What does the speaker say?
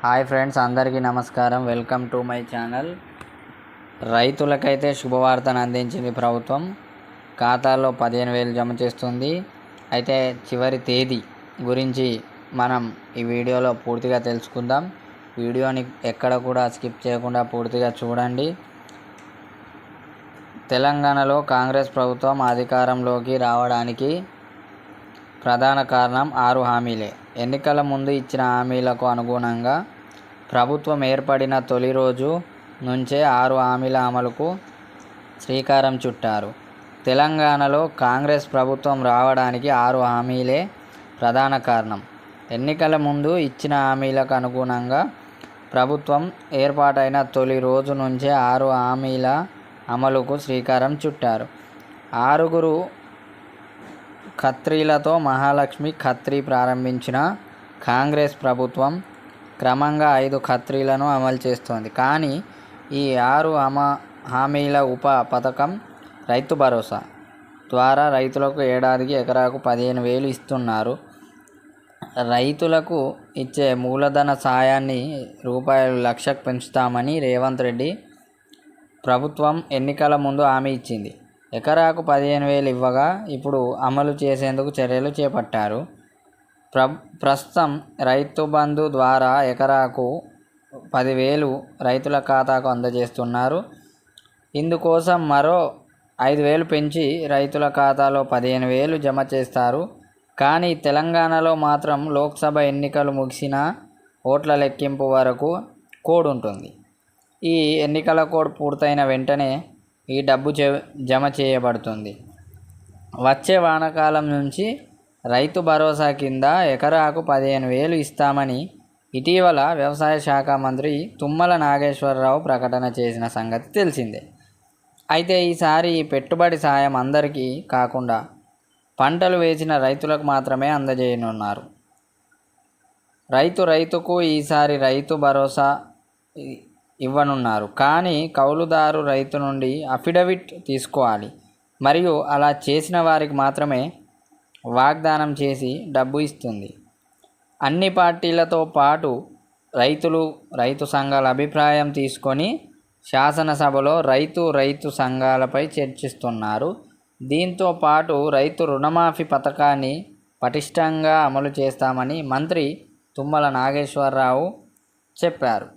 Hi friends, అందరికీ నమస్కారం. Welcome to my channel. రైతులకైతే శుభవార్తను అందించింది ప్రభుత్వం. ఖాతాల్లో 15,000 జమ చేస్తుంది. అయితే చివరి తేదీ గురించి మనం ఈ వీడియోలో పూర్తిగా తెలుసుకుందాం. వీడియోని ఎక్కడ కూడా స్కిప్ చేయకుండా పూర్తిగా చూడండి. తెలంగాణలో కాంగ్రెస్ ప్రభుత్వం అధికారంలోకి రావడానికి ప్రధాన కారణం 6 హామీలే. ఎన్నికల ముందు ఇచ్చిన హామీలకు అనుగుణంగా ప్రభుత్వం ఏర్పడిన తొలి రోజు నుంచే 6 హామీల అమలుకు శ్రీకారం చుట్టారు. తెలంగాణలో కాంగ్రెస్ ప్రభుత్వం రావడానికి 6 హామీలే ప్రధాన కారణం. ఎన్నికల ముందు ఇచ్చిన హామీలకు అనుగుణంగా ప్రభుత్వం ఏర్పాటైన తొలి రోజు నుంచే 6 హామీల అమలుకు శ్రీకారం చుట్టారు. 6 ఖత్రీలతో మహాలక్ష్మి ఖత్రీ ప్రారంభించిన కాంగ్రెస్ ప్రభుత్వం క్రమంగా 5 ఖత్రీలను అమలు చేస్తోంది. కానీ ఈ 6 హామీల ఉప పథకం రైతు భరోసా ద్వారా రైతులకు ఏడాదికి ఎకరాకు 15,000 ఇస్తున్నారు. రైతులకు ఇచ్చే మూలధన సాయాన్ని ₹1,00,000 పెంచుతామని రేవంత్ రెడ్డి ప్రభుత్వం ఎన్నికల ముందు హామీ ఇచ్చింది. ఎకరాకు 15,000 ఇవ్వగా ఇప్పుడు అమలు చేసేందుకు చర్యలు చేపట్టారు. ప్రస్తుతం రైతు బంధు ద్వారా ఎకరాకు 10,000 రైతుల ఖాతాకు అందజేస్తున్నారు. ఇందుకోసం మరో 5,000 పెంచి రైతుల ఖాతాలో 15,000 జమ చేస్తారు. కానీ తెలంగాణలో మాత్రం లోక్సభ ఎన్నికలు ముగిసిన ఓట్ల లెక్కింపు వరకు కోడ్ ఉంటుంది. ఈ ఎన్నికల కోడ్ పూర్తయిన వెంటనే ఈ డబ్బు జమ చేయబడుతుంది. వచ్చే వానాకాలం నుంచి రైతు భరోసా కింద ఎకరాకు 15,000 ఇస్తామని ఇటీవల వ్యవసాయ శాఖ మంత్రి తుమ్మల నాగేశ్వరరావు ప్రకటన చేసిన సంగతి తెలిసిందే. అయితే ఈసారి పెట్టుబడి సాయం అందరికీ కాకుండా పంటలు వేసిన రైతులకు మాత్రమే అందజేయనున్నారు. రైతుకు ఈసారి రైతు భరోసా ఇవ్వనున్నారు. కానీ కౌలుదారు రైతు నుండి అఫిడవిట్ తీసుకోవాలి. మరియు అలా చేసిన వారికి మాత్రమే వాగ్దానం చేసి డబ్బు ఇస్తుంది. అన్ని పార్టీలతో పాటు రైతు సంఘాల అభిప్రాయం తీసుకొని శాసనసభలో రైతు సంఘాలపై చర్చిస్తున్నారు. దీంతో పాటు రైతు రుణమాఫీ పథకాన్ని పటిష్టంగా అమలు చేస్తామని మంత్రి తుమ్మల నాగేశ్వరరావు చెప్పారు.